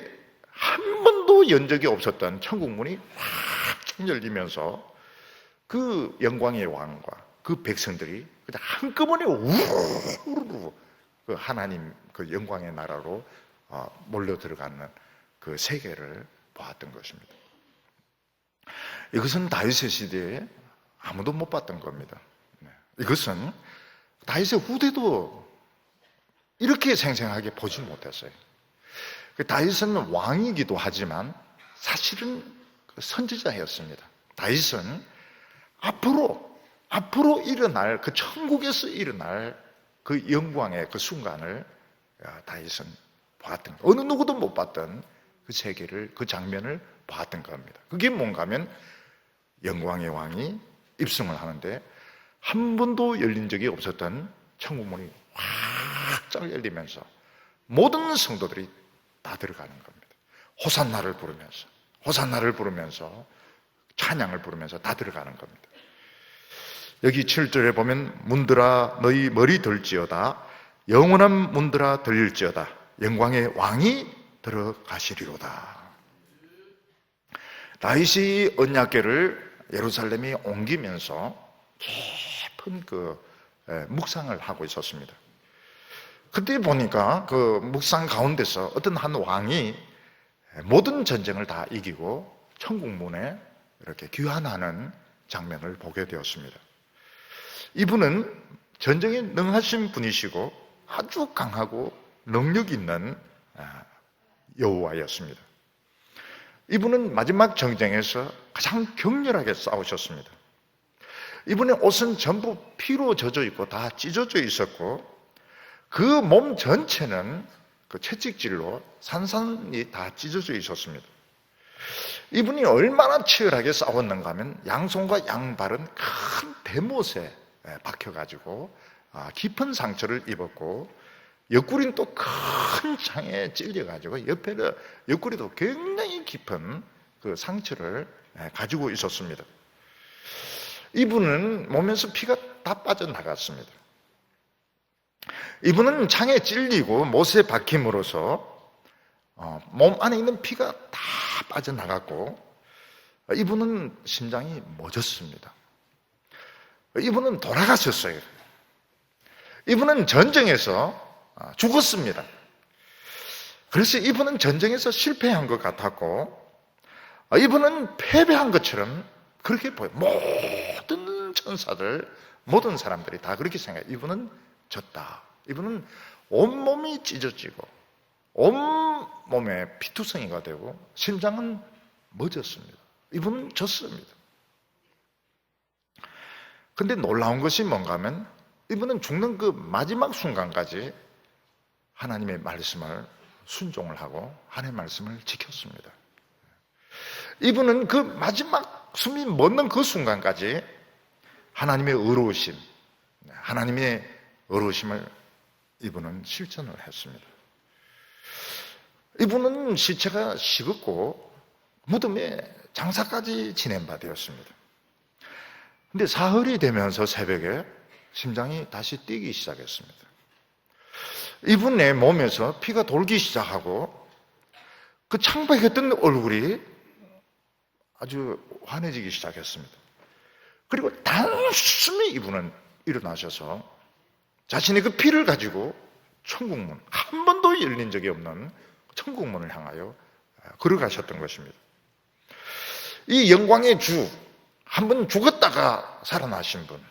한 번도 연 적이 없었던 천국 문이 확 열리면서 그 영광의 왕과 그 백성들이 그냥 한꺼번에 우르르 그 하나님 그 영광의 나라로 몰려 들어가는 그 세계를 보았던 것입니다. 이것은 다윗의 시대에 아무도 못 봤던 겁니다. 이것은 다윗의 후대도 이렇게 생생하게 보지 못했어요. 다윗은 왕이기도 하지만 사실은 선지자였습니다. 다윗은 앞으로 일어날 그 천국에서 일어날 그 영광의 그 순간을 다윗은 봤던 거예요. 어느 누구도 못 봤던 그 세계를, 그 장면을 봤던 겁니다. 그게 뭔가 하면 영광의 왕이 입성을 하는데 한 번도 열린 적이 없었던 천국문이 확 열리면서 모든 성도들이 다 들어가는 겁니다. 호산나를 부르면서 찬양을 부르면서 다 들어가는 겁니다. 여기 7절에 보면 문들아 너희 머리 들지어다 영원한 문들아 들릴지어다 영광의 왕이 들어가시리로다. 다윗이 언약궤를 예루살렘에 옮기면서 깊은 그 묵상을 하고 있었습니다. 그때 보니까 그 묵상 가운데서 어떤 한 왕이 모든 전쟁을 다 이기고 천국문에 이렇게 귀환하는 장면을 보게 되었습니다. 이분은 전쟁에 능하신 분이시고 아주 강하고 능력 있는 여호와였습니다. 이분은 마지막 전쟁에서 가장 격렬하게 싸우셨습니다. 이분의 옷은 전부 피로 젖어 있고 다 찢어져 있었고 그 몸 전체는 그 채찍질로 산산이 다 찢어져 있었습니다. 이분이 얼마나 치열하게 싸웠는가 하면 양손과 양발은 큰 대못에 박혀가지고 깊은 상처를 입었고 옆구리는 또 큰 창에 찔려가지고 옆에는 옆구리도 굉장히 깊은 그 상처를 가지고 있었습니다. 이분은 몸에서 피가 다 빠져나갔습니다. 이분은 창에 찔리고 못에 박힘으로써 몸 안에 있는 피가 다 빠져나갔고 이분은 심장이 멎었습니다. 이분은 돌아가셨어요. 이분은 전쟁에서 죽었습니다. 그래서 이분은 전쟁에서 실패한 것 같았고 이분은 패배한 것처럼 그렇게 보여요. 모든 천사들, 모든 사람들이 다 그렇게 생각해요. 이분은 졌다. 이분은 온몸이 찢어지고 온몸에 피투성이가 되고 심장은 멎었습니다. 이분은 졌습니다. 근데 놀라운 것이 뭔가 하면 이분은 죽는 그 마지막 순간까지 하나님의 말씀을 순종을 하고 하나님의 말씀을 지켰습니다. 이분은 그 마지막 숨이 멎는 그 순간까지 하나님의 의로우심, 하나님의 의로우심을 이분은 실천을 했습니다. 이분은 시체가 식었고 무덤에 장사까지 지낸 바 되었습니다. 근데 사흘이 되면서 새벽에 심장이 다시 뛰기 시작했습니다. 이분의 몸에서 피가 돌기 시작하고 그 창백했던 얼굴이 아주 환해지기 시작했습니다. 그리고 단숨에 이분은 일어나셔서 자신의 그 피를 가지고 천국문, 한 번도 열린 적이 없는 천국문을 향하여 걸어가셨던 것입니다. 이 영광의 주, 한 번 죽었다가 살아나신 분,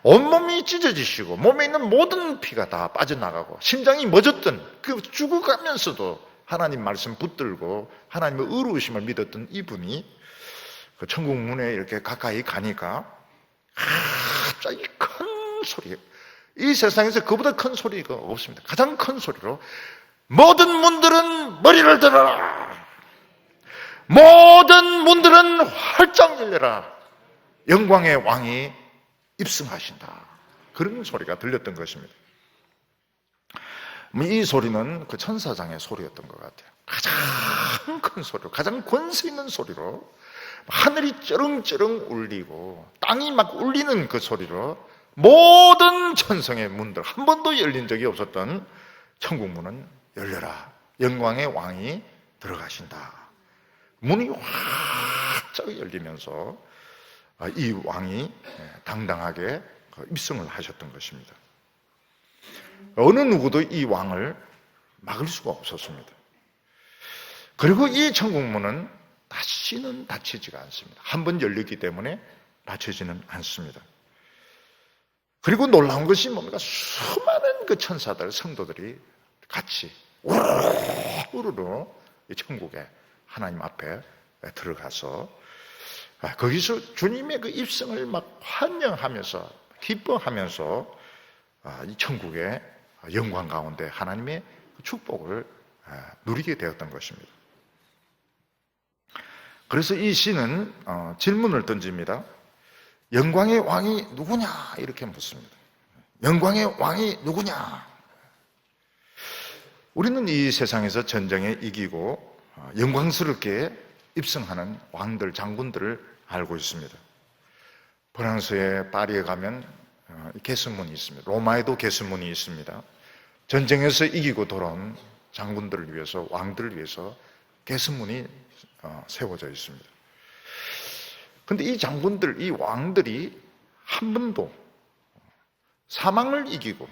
온몸이 찢어지시고 몸에 있는 모든 피가 다 빠져나가고 심장이 멎었던 그 죽어가면서도 하나님 말씀 붙들고 하나님의 의로우심을 믿었던 이분이 그 천국문에 이렇게 가까이 가니까 갑자기 큰 소리, 이 세상에서 그보다 큰 소리가 없습니다. 가장 큰 소리로 모든 문들은 머리를 들어라, 모든 문들은 활짝 열려라, 영광의 왕이 입성하신다, 그런 소리가 들렸던 것입니다. 이 소리는 그 천사장의 소리였던 것 같아요. 가장 큰 소리로, 가장 권세 있는 소리로 하늘이 쩌렁쩌렁 울리고 땅이 막 울리는 그 소리로 모든 천성의 문들, 한 번도 열린 적이 없었던 천국문은 열려라, 영광의 왕이 들어가신다. 문이 확 열리면서 이 왕이 당당하게 입성을 하셨던 것입니다. 어느 누구도 이 왕을 막을 수가 없었습니다. 그리고 이 천국문은 다시는 닫히지가 않습니다. 한 번 열렸기 때문에 닫히지는 않습니다. 그리고 놀라운 것이 뭡니까? 수많은 그 천사들, 성도들이 같이 우르르 이 천국에 하나님 앞에 들어가서 거기서 주님의 그 입성을 막 환영하면서 기뻐하면서 이 천국의 영광 가운데 하나님의 축복을 누리게 되었던 것입니다. 그래서 이 시는 질문을 던집니다. 영광의 왕이 누구냐? 이렇게 묻습니다. 영광의 왕이 누구냐? 우리는 이 세상에서 전쟁에 이기고 영광스럽게 입성하는 왕들, 장군들을 알고 있습니다. 프랑스의 파리에 가면 개수문이 있습니다. 로마에도 개수문이 있습니다. 전쟁에서 이기고 돌아온 장군들을 위해서, 왕들을 위해서 개수문이 세워져 있습니다. 그런데 이 장군들, 이 왕들이 한 번도 사망을 이기고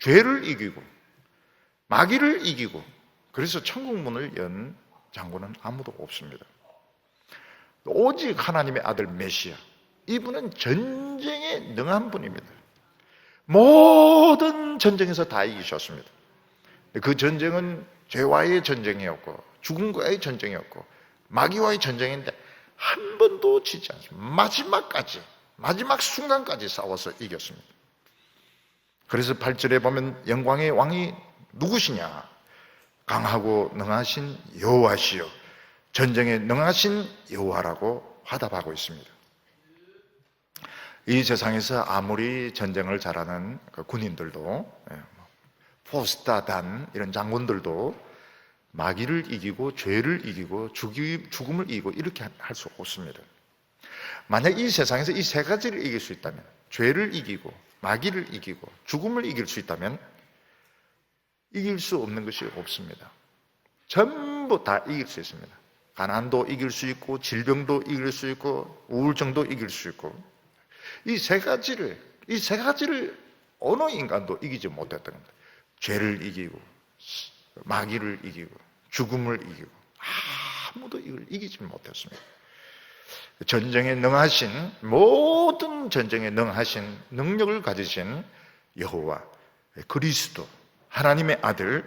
죄를 이기고 마귀를 이기고 그래서 천국문을 연 장군은 아무도 없습니다. 오직 하나님의 아들 메시아, 이분은 전쟁에 능한 분입니다. 모든 전쟁에서 다 이기셨습니다. 그 전쟁은 죄와의 전쟁이었고 죽음과의 전쟁이었고 마귀와의 전쟁인데 한 번도 지지 않습니다. 마지막까지, 마지막 순간까지 싸워서 이겼습니다. 그래서 8절에 보면 영광의 왕이 누구시냐? 강하고 능하신 여호와시요, 전쟁에 능하신 여호와라고 화답하고 있습니다. 이 세상에서 아무리 전쟁을 잘하는 군인들도, 포스타단 이런 장군들도 마귀를 이기고 죄를 이기고 죽음을 이기고 이렇게 할 수 없습니다. 만약 이 세상에서 이 세 가지를 이길 수 있다면, 죄를 이기고 마귀를 이기고 죽음을 이길 수 있다면 이길 수 없는 것이 없습니다. 전부 다 이길 수 있습니다. 가난도 이길 수 있고 질병도 이길 수 있고 우울증도 이길 수 있고, 이 세 가지를 어느 인간도 이기지 못했던 겁니다. 죄를 이기고 마귀를 이기고 죽음을 이기고 아무도 이걸 이기지 못했습니다. 전쟁에 능하신, 모든 전쟁에 능하신 능력을 가지신 여호와 그리스도, 하나님의 아들,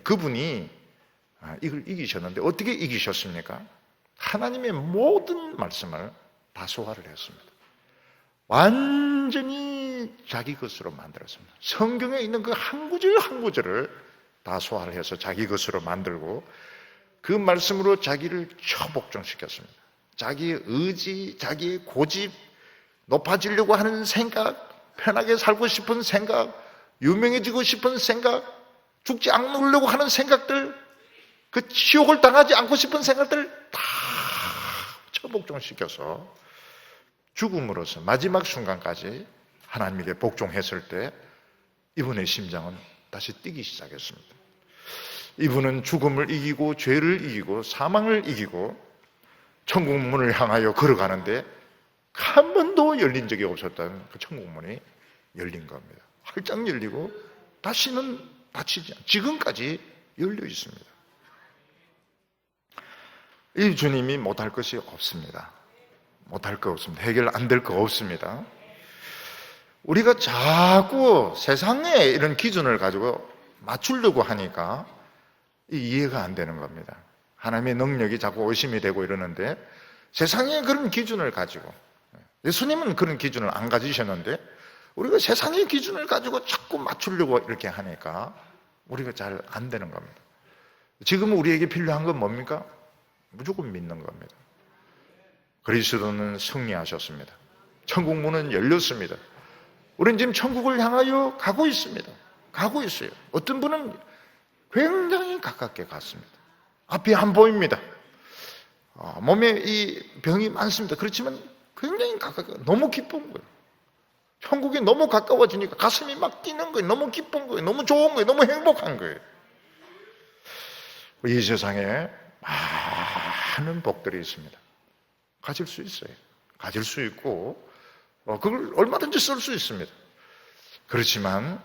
그분이 이걸 이기셨는데 어떻게 이기셨습니까? 하나님의 모든 말씀을 다 소화를 했습니다. 완전히 자기 것으로 만들었습니다. 성경에 있는 그 한 구절 한 구절을 다 소화를 해서 자기 것으로 만들고 그 말씀으로 자기를 초복종시켰습니다. 자기의 의지, 자기의 고집, 높아지려고 하는 생각, 편하게 살고 싶은 생각, 유명해지고 싶은 생각, 죽지 않으려고 하는 생각들, 그 지옥을 당하지 않고 싶은 생각들 다 처복종시켜서 죽음으로써 마지막 순간까지 하나님에게 복종했을 때 이분의 심장은 다시 뛰기 시작했습니다. 이분은 죽음을 이기고 죄를 이기고 사망을 이기고 천국 문을 향하여 걸어가는데 한 번도 열린 적이 없었던 그 천국 문이 열린 겁니다. 활짝 열리고 다시는 닫히지 않고 지금까지 열려 있습니다. 이 주님이 못할 것이 없습니다. 못할 거 없습니다. 해결 안 될 거 없습니다. 우리가 자꾸 세상에 이런 기준을 가지고 맞추려고 하니까 이해가 안 되는 겁니다. 하나님의 능력이 자꾸 의심이 되고 이러는데 세상에 그런 기준을 가지고, 예수님은 그런 기준을 안 가지셨는데 우리가 세상의 기준을 가지고 자꾸 맞추려고 이렇게 하니까 우리가 잘 안 되는 겁니다. 지금 우리에게 필요한 건 뭡니까? 무조건 믿는 겁니다. 그리스도는 승리하셨습니다. 천국 문은 열렸습니다. 우리는 지금 천국을 향하여 가고 있습니다. 가고 있어요. 어떤 분은 굉장히 가깝게 갔습니다. 앞이 안 보입니다. 몸에 이 병이 많습니다. 그렇지만 굉장히 가깝게, 너무 기쁜 거예요. 천국이 너무 가까워지니까 가슴이 막 뛰는 거예요. 너무 기쁜 거예요. 너무 좋은 거예요. 너무 행복한 거예요. 이 세상에 많은 복들이 있습니다. 가질 수 있어요. 가질 수 있고 그걸 얼마든지 쓸 수 있습니다. 그렇지만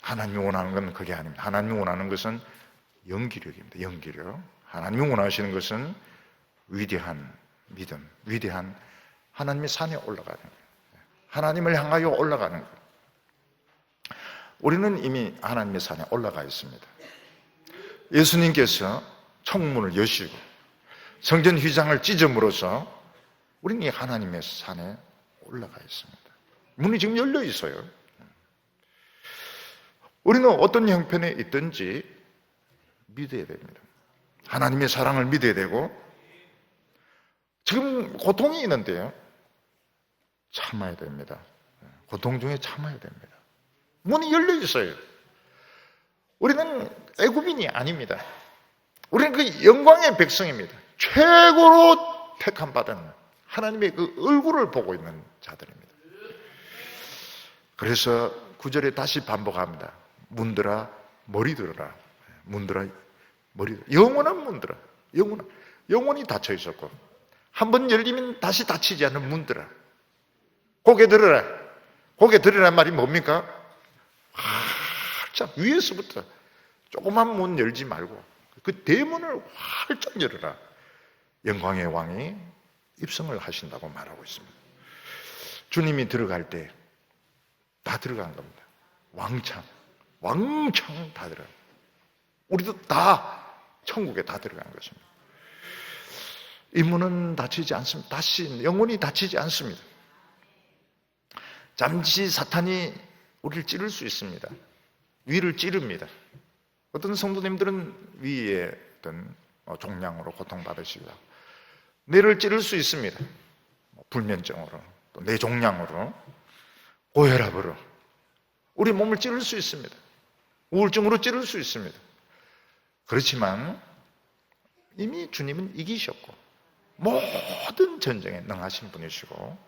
하나님이 원하는 건 그게 아닙니다. 하나님이 원하는 것은 영기력입니다. 영기력. 하나님이 원하시는 것은 위대한 믿음, 위대한 하나님의 산에 올라가는 거예요. 하나님을 향하여 올라가는 거예요. 우리는 이미 하나님의 산에 올라가 있습니다. 예수님께서 청문을 여시고 성전 휘장을 찢음으로써 우리는 이 하나님의 산에 올라가 있습니다. 문이 지금 열려 있어요. 우리는 어떤 형편에 있든지 믿어야 됩니다. 하나님의 사랑을 믿어야 되고, 지금 고통이 있는데요, 참아야 됩니다. 고통 중에 참아야 됩니다. 문이 열려 있어요. 우리는 애굽인이 아닙니다. 우리는 그 영광의 백성입니다. 최고로 택함받은 하나님의 그 얼굴을 보고 있는 자들입니다. 그래서 9절에 다시 반복합니다. 문들아 머리 들어라. 문들아 머리 들어라. 영원한 문들아. 영원히 닫혀 있었고 한 번 열리면 다시 닫히지 않는 문들아. 고개 들어라. 고개 들으란 말이 뭡니까? 활짝 위에서부터 조그만 문 열지 말고 그 대문을 활짝 열어라. 영광의 왕이 입성을 하신다고 말하고 있습니다. 주님이 들어갈 때 다 들어간 겁니다. 왕창 다 들어간. 우리도 다 천국에 다 들어간 것입니다. 이 문은 닫히지 않습니다. 다시 영원히 닫히지 않습니다. 잠시 사탄이 우리를 찌를 수 있습니다. 위를 찌릅니다. 어떤 성도님들은 위에 어떤 종양으로 고통받으시기도 하고 뇌를 찌를 수 있습니다. 불면증으로, 또 뇌종양으로, 고혈압으로 우리 몸을 찌를 수 있습니다. 우울증으로 찌를 수 있습니다. 그렇지만 이미 주님은 이기셨고 모든 전쟁에 능하신 분이시고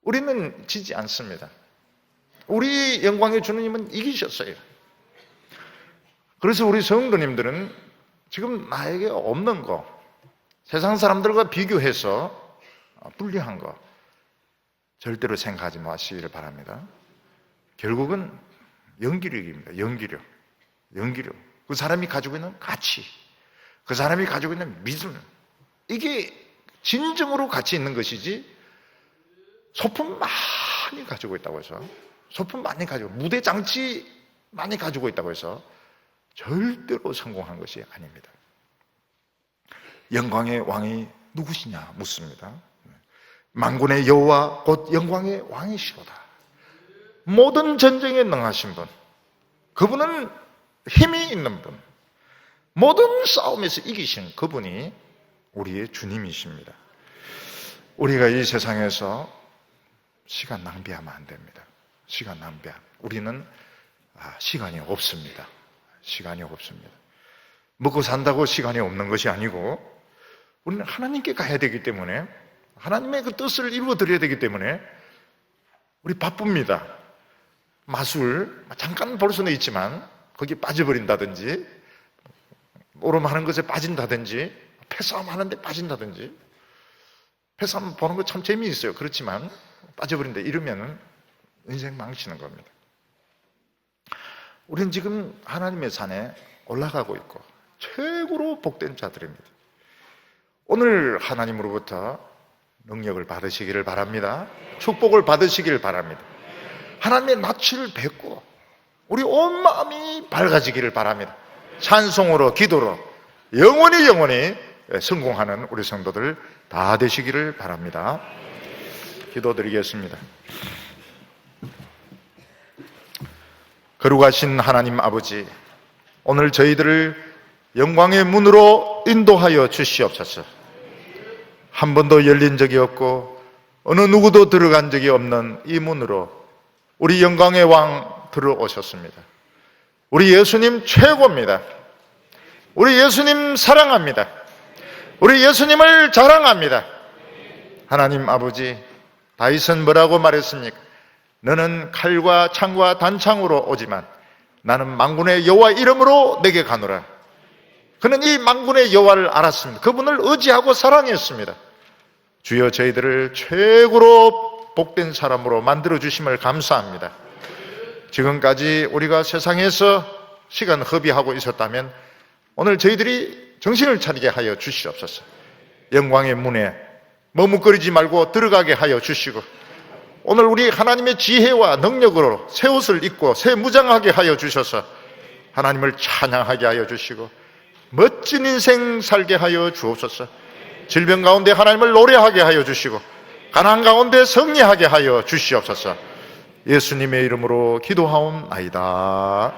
우리는 지지 않습니다. 우리 영광의 주님은 이기셨어요. 그래서 우리 성도님들은 지금 나에게 없는 거, 세상 사람들과 비교해서 불리한 거 절대로 생각하지 마시기를 바랍니다. 결국은 연기력입니다. 연기력. 그 사람이 가지고 있는 가치, 그 사람이 가지고 있는 믿음, 이게 진정으로 가치 있는 것이지 소품 많이 가지고 있다고 해서, 소품 많이 가지고, 무대 장치 많이 가지고 있다고 해서 절대로 성공한 것이 아닙니다. 영광의 왕이 누구시냐 묻습니다. 만군의 여호와 곧 영광의 왕이시로다. 모든 전쟁에 능하신 분, 그분은 힘이 있는 분, 모든 싸움에서 이기신 그분이 우리의 주님이십니다. 우리가 이 세상에서 시간 낭비하면 안 됩니다. 시간 낭비하면. 우리는 시간이 없습니다. 시간이 없습니다. 먹고 산다고 시간이 없는 것이 아니고 우리는 하나님께 가야 되기 때문에 하나님의 그 뜻을 이루어드려야 되기 때문에 우리 바쁩니다. 마술 잠깐 볼 수는 있지만 거기에 빠져버린다든지 오름하는 것에 빠진다든지 패싸움 하는데 빠진다든지 패싸움 보는 거 참 재미있어요. 그렇지만 빠져버린다 이러면 인생 망치는 겁니다. 우리는 지금 하나님의 산에 올라가고 있고 최고로 복된 자들입니다. 오늘 하나님으로부터 능력을 받으시기를 바랍니다. 축복을 받으시기를 바랍니다. 하나님의 낯을 뵙고 우리 온 마음이 밝아지기를 바랍니다. 찬송으로 기도로 영원히 성공하는 우리 성도들 다 되시기를 바랍니다. 기도드리겠습니다. 거룩하신 하나님 아버지, 오늘 저희들을 영광의 문으로 인도하여 주시옵소서. 한 번도 열린 적이 없고 어느 누구도 들어간 적이 없는 이 문으로 우리 영광의 왕 들어오셨습니다. 우리 예수님 최고입니다. 우리 예수님 사랑합니다. 우리 예수님을 자랑합니다. 하나님 아버지, 다윗은 뭐라고 말했습니까? 너는 칼과 창과 단창으로 오지만 나는 만군의 여호와 이름으로 내게 가노라. 그는 이 만군의 여호와를 알았습니다. 그분을 의지하고 사랑했습니다. 주여, 저희들을 최고로 복된 사람으로 만들어주심을 감사합니다. 지금까지 우리가 세상에서 시간 허비하고 있었다면 오늘 저희들이 정신을 차리게 하여 주시옵소서. 영광의 문에 머뭇거리지 말고 들어가게 하여 주시고 오늘 우리 하나님의 지혜와 능력으로 새 옷을 입고 새 무장하게 하여 주셔서 하나님을 찬양하게 하여 주시고 멋진 인생 살게 하여 주옵소서. 질병 가운데 하나님을 노래하게 하여 주시고 가난 가운데 승리하게 하여 주시옵소서. 예수님의 이름으로 기도하옵나이다.